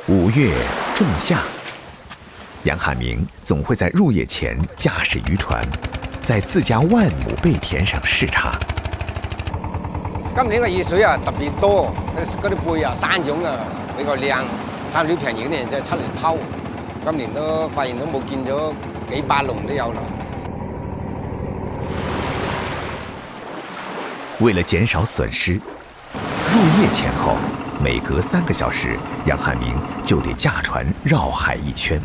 5月仲夏，杨汉明总会在入夜前驾驶渔船，在自家10000亩贝田上视察。今年嘅雨水啊特別多，嗰啲貝啊山種啊比較靚，貪料便宜嗰啲人就出嚟偷。今年都發現都冇見咗幾百籠都有啦。为了减少损失，入夜前后，每隔3个小时，杨汉明就得駕船繞海1圈。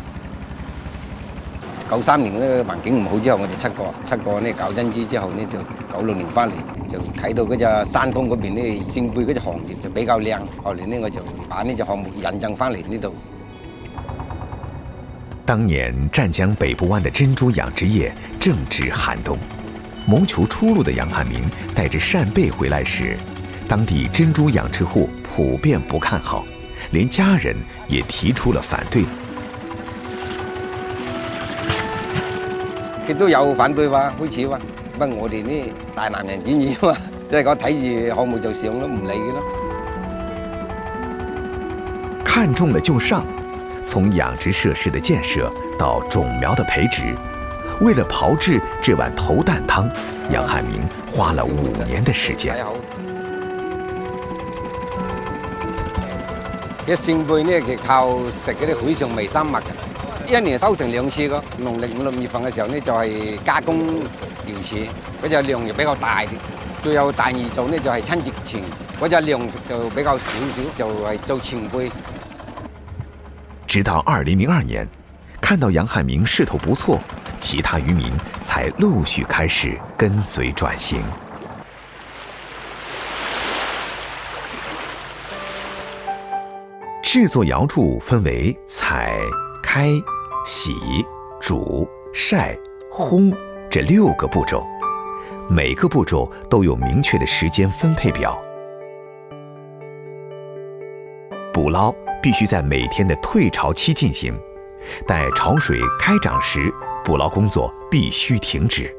93年呢環境唔好之後，我哋七個呢搞真知之後呢，就96年翻嚟就睇到嗰隻山東嗰邊呢扇貝嗰隻行業就比較靚，後嚟呢我就把呢隻項目引進翻嚟呢度。當年湛江北部灣的珍珠養殖業正值寒冬，謀求出路的楊漢明帶着扇貝回來時，當地珍珠養殖戶普遍不看好，連家人也提出了反對。佢都有反對話，開始話，不過我哋呢大男人主義嘛，即係講睇住項目就上咯，唔理嘅咯。看中了就上，從養殖設施的建設到種苗的培植，為了炮製這碗頭啖湯，楊漢明花了5年的時間。嘅扇貝呢，其實靠食嗰啲海上微生物嘅。1年收成2次咯，農曆5、6月份嘅時候呢，就係加工瑤柱，嗰隻量就比較大啲。最後第2做呢，就係春節前，嗰隻量就比較少少，就係做前貝。直到2002年，看到楊漢明勢頭不錯，其他漁民才陸續開始跟隨轉型。製作瑤柱分為採、開、洗、煮、曬、烘這6個步驟，每個步驟都有明確的時間分配表。捕撈必須在每天的退潮期進行，待潮水開漲時，捕撈工作必須停止。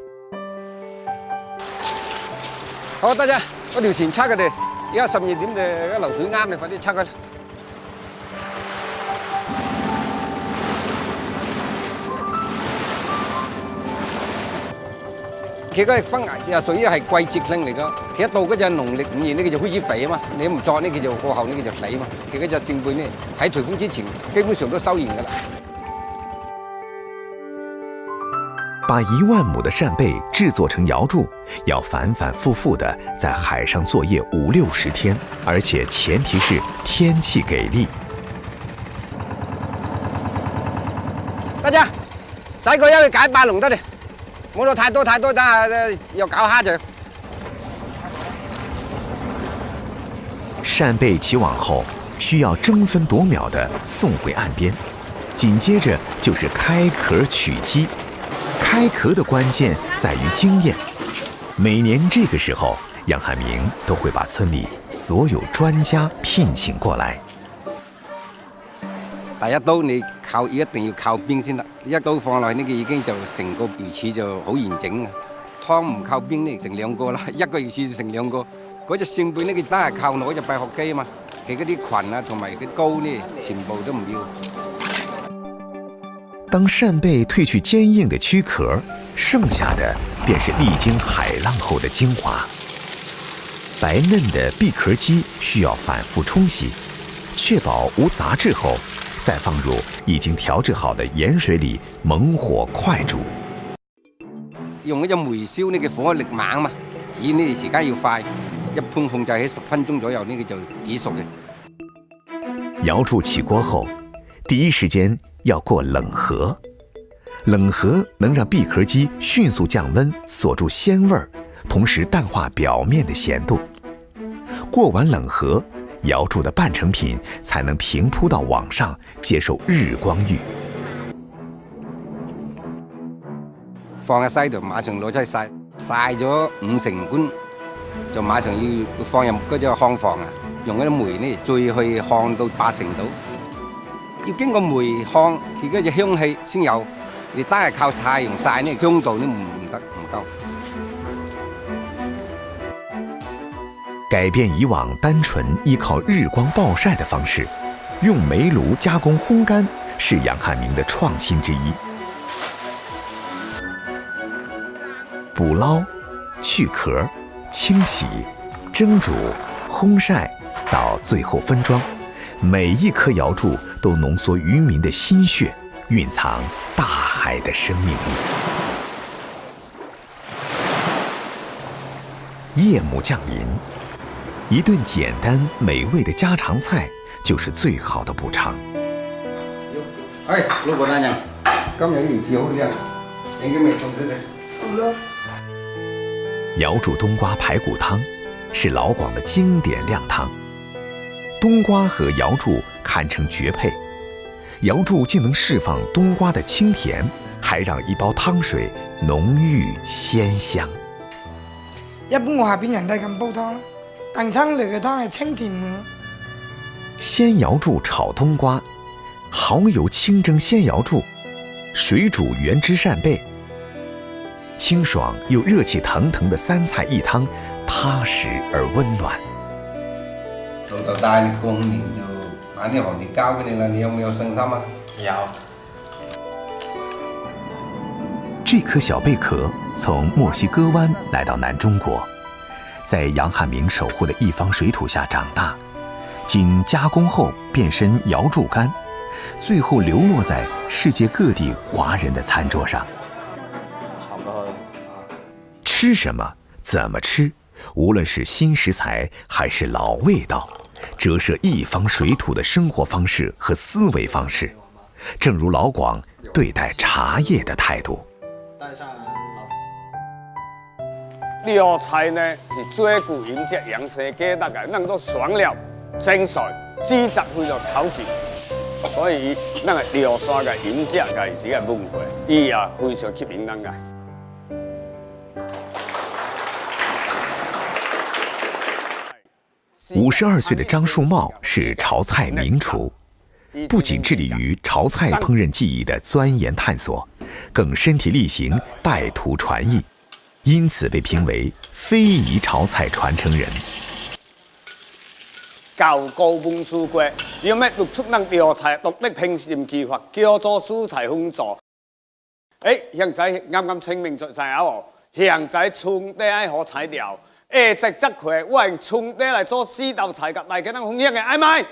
好，大家，嗰條船測佢哋，而家12點嘅流水啱，你快啲測佢。佢嗰分屬於係季節性嚟㗎，佢一到嗰隻農曆5月呢，佢就開始肥啊嘛，你唔作呢，佢就過後呢，佢就死嘛。佢嗰隻扇貝呢，喺颱風之前基本上都收完㗎啦。把1萬畝的扇貝製作成瑤柱，要反反复复的在海上作業50、60天，而且前提是天氣給力。大家，洗個休去解8籠得嘞。冇到太多，等下又搞蝦就。扇貝起網後，需要爭分奪秒地送回岸邊，緊接着就是開殼取雞。開殼的關鍵在於經驗。每年這個時候，楊漢明都會把村裡所有專家聘請過來。第一刀你一定要靠邊先得，一刀放落去呢，佢已經就成個魚翅就好完整嘅。湯唔靠邊呢，成2個啦，一個魚翅就成2個。嗰隻扇貝呢，佢都係靠攞隻閉殼機啊嘛，佢嗰啲裙啊同埋佢膏呢，全部都唔要。當扇貝褪去堅硬的軀殼，剩下的便是歷經海浪後的精華。白嫩的閉殼肌需要反覆沖洗，確保無雜質後，再放入已經調製好的鹽水裡猛火快煮。用嗰隻煤燒呢，佢火力猛嘛，煮呢時間要快，一般控制喺10分鐘左右呢，佢就煮熟嘅。瑤柱起鍋後，第一時間要過冷河，冷河能讓閉殼肌迅速降溫，鎖住鮮味，同時淡化表面的鹹度。過完冷河，瑤柱的半成品才能平鋪到網上，接受日光浴。放喺西度，馬上攞出去曬，曬咗5成乾，就馬上要放入嗰隻烘房啊，用嗰啲煤呢，再去烘到8成度。要經過煤烘，佢嗰隻香氣先有。你單係靠太陽曬呢，香度都唔得，唔夠。改變以往單純依靠日光暴曬的方式，用煤炉加工烘干是杨汉明的创新之一。捕捞、去壳、清洗、蒸煮、烘晒，到最后分装，每一颗瑶柱都浓缩渔民的心血，蕴藏大海的生命力。夜幕降临，一顿简单美味的家常菜就是最好的补偿。哎，老婆大人，今日魚翅好靚，應該未放出嚟。好啦。瑶柱冬瓜排骨汤是老广的经典靓汤，冬瓜和瑶柱堪称绝配。瑶柱竟能释放冬瓜的清甜，还让一煲汤水浓郁鲜香。一般我下邊人都係咁煲湯啦，但餐嚟嘅湯係清甜嘅。鲜瑶柱炒冬瓜，蚝油清蒸鲜瑶柱，水煮原汁扇贝。清爽又热气腾腾的三菜一汤，踏实而温暖。老豆帶你過5年就把呢行業交俾你啦，你有沒有信心啊？有。这颗小贝壳从墨西哥湾来到南中国，在杨汉明守护的一方水土下长大，经加工后变身瑶柱干，最后流落在世界各地华人的餐桌上。吃什么，怎么吃，无论是新食材还是老味道，折射一方水土的生活方式和思维方式，正如老广对待茶叶的态度。料菜呢是最具饮食养生价值的，咱都选料、精髓、制作非常考究，所以咱的料山的饮食嘅这个文化，伊也非常吸引人嘅。52岁的张树茂是潮菜名厨，不仅致力于潮菜烹饪技艺的钻研探索，更身体力行带徒传艺，因此被评为非遗潮菜传承人。教高文书过，要咩录出咱料菜独立烹饪技法，叫做蔬菜烹助。现在啱啱清明节晒哦，现在春底爱好材料。下集则佢我用春底来做4道菜，甲大家咱分享嘅，爱唔爱？